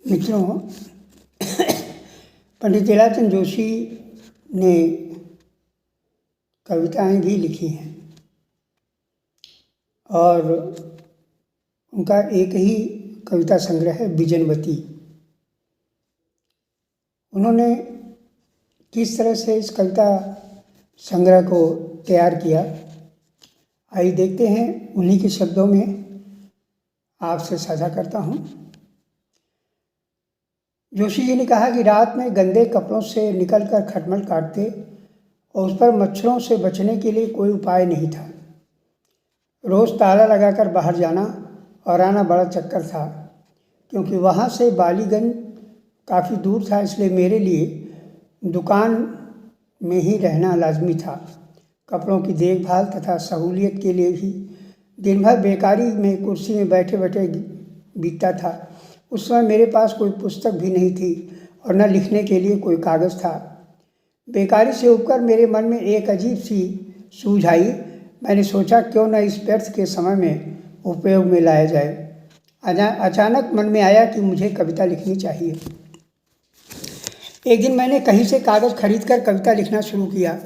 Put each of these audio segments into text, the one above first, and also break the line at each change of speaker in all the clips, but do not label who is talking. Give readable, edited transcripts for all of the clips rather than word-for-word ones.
मित्रों, पंडित लीलाचंद जोशी ने कविताएं भी लिखी हैं और उनका एक ही कविता संग्रह है बिजनवती। उन्होंने किस तरह से इस कविता संग्रह को तैयार किया, आइए देखते हैं। उन्हीं के शब्दों में आपसे साझा करता हूँ। जोशी जी ने कहा कि रात में गंदे कपड़ों से निकलकर खटमल काटते और उस पर मच्छरों से बचने के लिए कोई उपाय नहीं था। रोज़ ताला लगाकर बाहर जाना और आना बड़ा चक्कर था, क्योंकि वहाँ से बालीगंज काफ़ी दूर था, इसलिए मेरे लिए दुकान में ही रहना लाजमी था। कपड़ों की देखभाल तथा सहूलियत के लिए भी दिन भर बेकारी में कुर्सी में बैठे बैठे बीतता था। उस समय मेरे पास कोई पुस्तक भी नहीं थी और न लिखने के लिए कोई कागज़ था। बेकारी से उबकर मेरे मन में एक अजीब सी सूझ आई। मैंने सोचा क्यों न इस व्यर्थ के समय में उपयोग में लाया जाए। अचानक मन में आया कि मुझे कविता लिखनी चाहिए। एक दिन मैंने कहीं से कागज़ खरीदकर कविता लिखना शुरू किया।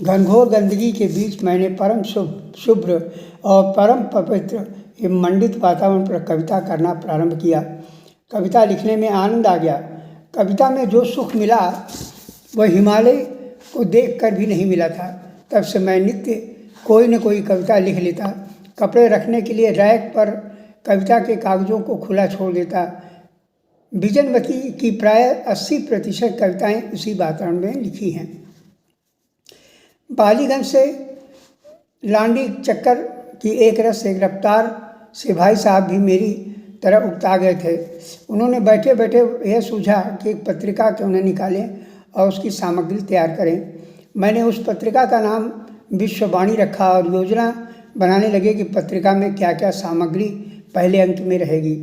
घनघोर गंदगी के बीच मैंने परम शुभ्र और परम पवित्र एवं मंडित वातावरण पर कविता करना प्रारंभ किया। कविता लिखने में आनंद आ गया। कविता में जो सुख मिला वह हिमालय को देखकर भी नहीं मिला था। तब से मैं नित्य कोई न कोई कविता लिख लेता। कपड़े रखने के लिए रैक पर कविता के कागज़ों को खुला छोड़ देता। बिजनवती की प्राय 80% कविताएं उसी वातावरण में लिखी हैं। बालीगंज से लांडी चक्कर की एक रस एक रफ्तार से भाई साहब भी मेरी तरह उकता गए थे। उन्होंने बैठे बैठे यह सूझा कि एक पत्रिका क्यों न निकालें और उसकी सामग्री तैयार करें। मैंने उस पत्रिका का नाम विश्ववाणी रखा और योजना बनाने लगे कि पत्रिका में क्या क्या सामग्री पहले अंक में रहेगी।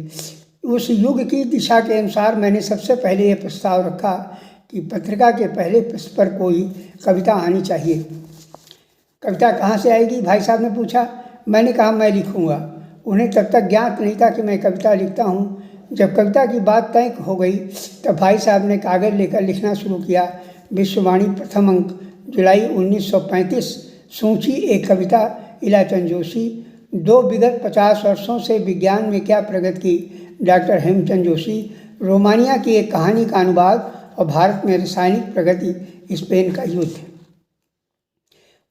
उस युग की दिशा के अनुसार मैंने सबसे पहले यह प्रस्ताव रखा कि पत्रिका के पहले पृष्ठ पर कोई कविता आनी चाहिए। कविता कहाँ से आएगी, भाई साहब ने पूछा। मैंने कहा मैं लिखूँगा। उन्हें तब तक ज्ञात नहीं था कि मैं कविता लिखता हूँ। जब कविता की बात तय हो गई तब भाई साहब ने कागज़ लेकर लिखना शुरू किया। विश्ववाणी प्रथम अंक जुलाई 1935। सूची एक कविता लीलाचंद जोशी। 2 विगत 50 वर्षों से विज्ञान में क्या प्रगति की, डॉक्टर हेमचंद जोशी। रोमानिया की एक कहानी का अनुवाद और भारत में रासायनिक प्रगति, स्पेन का युद्ध।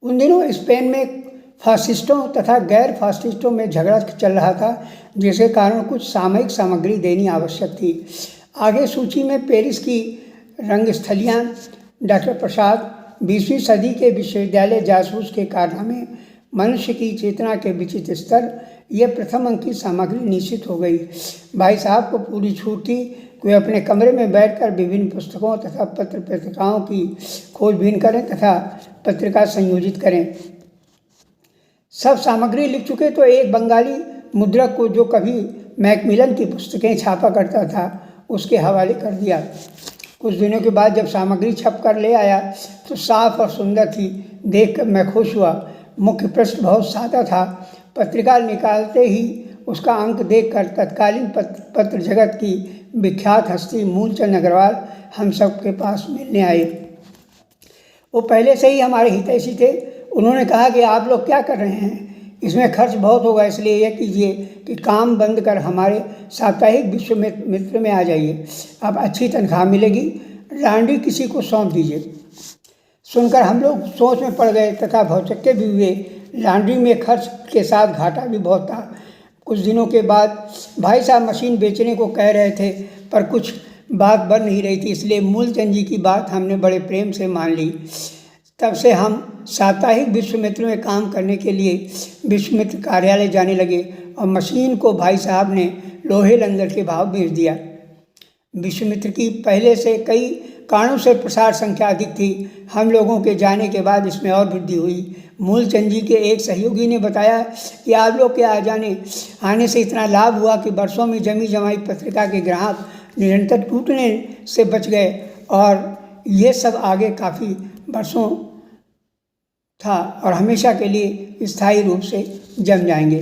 उन दिनों स्पेन में फासिस्टों तथा गैर फासिस्टों में झगड़ा चल रहा था, जिसके कारण कुछ सामयिक सामग्री देनी आवश्यक थी। आगे सूची में पेरिस की रंगस्थलियाँ, डॉक्टर प्रसाद, 20वीं सदी के विश्वविद्यालय जासूस के कारनामे, मनुष्य की चेतना के विचित्र स्तर, यह प्रथम अंक की सामग्री निश्चित हो गई। भाई साहब को पूरी छूट थी कि वे अपने कमरे में बैठकर विभिन्न पुस्तकों तथा पत्र पत्रिकाओं की खोजबीन करें तथा पत्रिका संयोजित करें। सब सामग्री लिख चुके तो एक बंगाली मुद्रक को, जो कभी मैकमिलन की पुस्तकें छापा करता था, उसके हवाले कर दिया। कुछ दिनों के बाद जब सामग्री छप कर ले आया तो साफ और सुंदर थी। देखकर मैं खुश हुआ। मुख्य पृष्ठ बहुत सादा था। पत्रिका निकालते ही उसका अंक देखकर तत्कालीन पत्र जगत की विख्यात हस्ती मूलचंद अग्रवाल हम सब के पास मिलने आए। वो पहले से ही हमारे हितैषी थे। उन्होंने कहा कि आप लोग क्या कर रहे हैं, इसमें खर्च बहुत होगा, इसलिए यह कीजिए कि काम बंद कर हमारे साप्ताहिक विश्व मित्र में आ जाइए। अब अच्छी तनख्वाह मिलेगी। लांडी किसी को सौंप दीजिए। सुनकर हम लोग सोच में पड़ गए तथा भौचक्के भी हुए। लांड्री में खर्च के साथ घाटा भी बहुत था। कुछ दिनों के बाद भाई साहब मशीन बेचने को कह रहे थे, पर कुछ बात बन नहीं रही थी, इसलिए मूलचंद जी की बात हमने बड़े प्रेम से मान ली। तब से हम साप्ताहिक विश्वमित्र में काम करने के लिए विश्वमित्र कार्यालय जाने लगे और मशीन को भाई साहब ने लोहे लंगर के भाव बेच दिया। विश्वमित्र की पहले से कई कारणों से प्रसार संख्या अधिक थी। हम लोगों के जाने के बाद इसमें और वृद्धि हुई। मूलचंद जी के एक सहयोगी ने बताया कि आप लोग के आने से इतना लाभ हुआ कि वर्षों में जमी जमाई पत्रिका के ग्राहक निरंतर टूटने से बच गए और ये सब आगे काफ़ी वर्षों था और हमेशा के लिए स्थायी रूप से जम जाएंगे।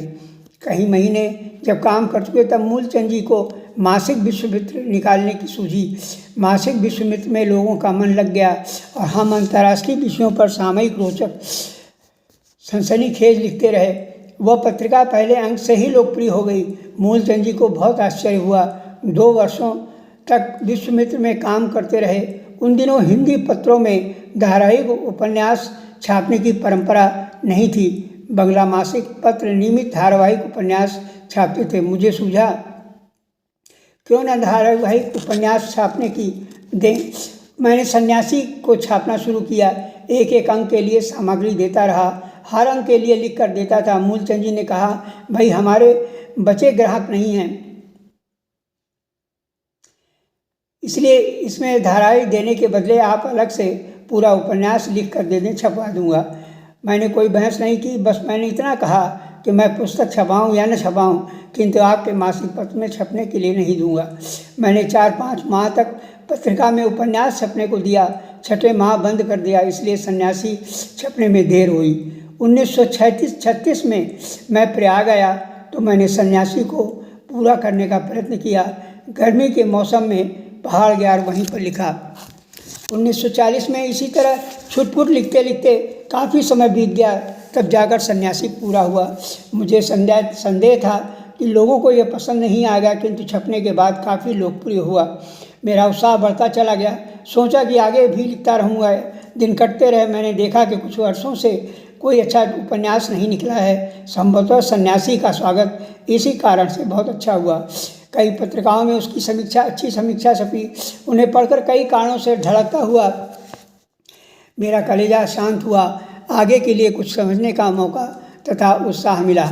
कई महीने जब काम कर चुके तब मूलचंद जी को मासिक विश्वामित्र निकालने की सूझी। मासिक विश्वामित्र में लोगों का मन लग गया और हम अंतर्राष्ट्रीय विषयों पर सामयिक रोचक सनसनीखेज लिखते रहे। वह पत्रिका पहले अंक से ही लोकप्रिय हो गई। मूलचंद जी को बहुत आश्चर्य हुआ। 2 वर्षों तक विश्वामित्र में काम करते रहे। उन दिनों हिंदी पत्रों में धारावाहिक उपन्यास छापने की परंपरा नहीं थी। बंगला मासिक पत्र नियमित धारावाहिक उपन्यास छापते थे। मुझे सूझा क्यों न धारावाहिक उपन्यास छापने की दें। मैंने सन्यासी को छापना शुरू किया। एक एक अंक के लिए सामग्री देता रहा, हर अंक के लिए लिख कर देता था। मूलचंद जी ने कहा, भाई हमारे बचे ग्राहक नहीं हैं, इसलिए इसमें धारावाहिक देने के बदले आप अलग से पूरा उपन्यास लिख कर दे दें, छपवा दूंगा। मैंने कोई बहस नहीं की, बस मैंने इतना कहा कि मैं पुस्तक छपाऊं या न छपाऊं, किंतु आपके मासिक पत्र में छपने के लिए नहीं दूंगा। मैंने 4-5 माह तक पत्रिका में उपन्यास छपने को दिया। 6ठे माह बंद कर दिया, इसलिए सन्यासी छपने में देर हुई। 1936 में मैं प्रयाग आया तो मैंने सन्यासी को पूरा करने का प्रयत्न किया। गर्मी के मौसम में पहाड़ गया और वहीं पर लिखा। 1940 में इसी तरह छुटपुट लिखते लिखते काफ़ी समय बीत गया, तब जाकर सन्यासी पूरा हुआ। मुझे संदेह था कि लोगों को यह पसंद नहीं आएगा, किंतु छपने के बाद काफ़ी लोकप्रिय हुआ। मेरा उत्साह बढ़ता चला गया। सोचा कि आगे भी लिखता रहूँगा। दिन कटते रहे। मैंने देखा कि कुछ वर्षों से कोई अच्छा उपन्यास नहीं निकला है। संभवतः सन्यासी का स्वागत इसी कारण से बहुत अच्छा हुआ। कई पत्रिकाओं में उसकी अच्छी समीक्षा छपी। उन्हें पढ़कर कई कारणों से धड़कता हुआ मेरा कलेजा शांत हुआ। आगे के लिए कुछ समझने का मौका तथा उत्साह मिला।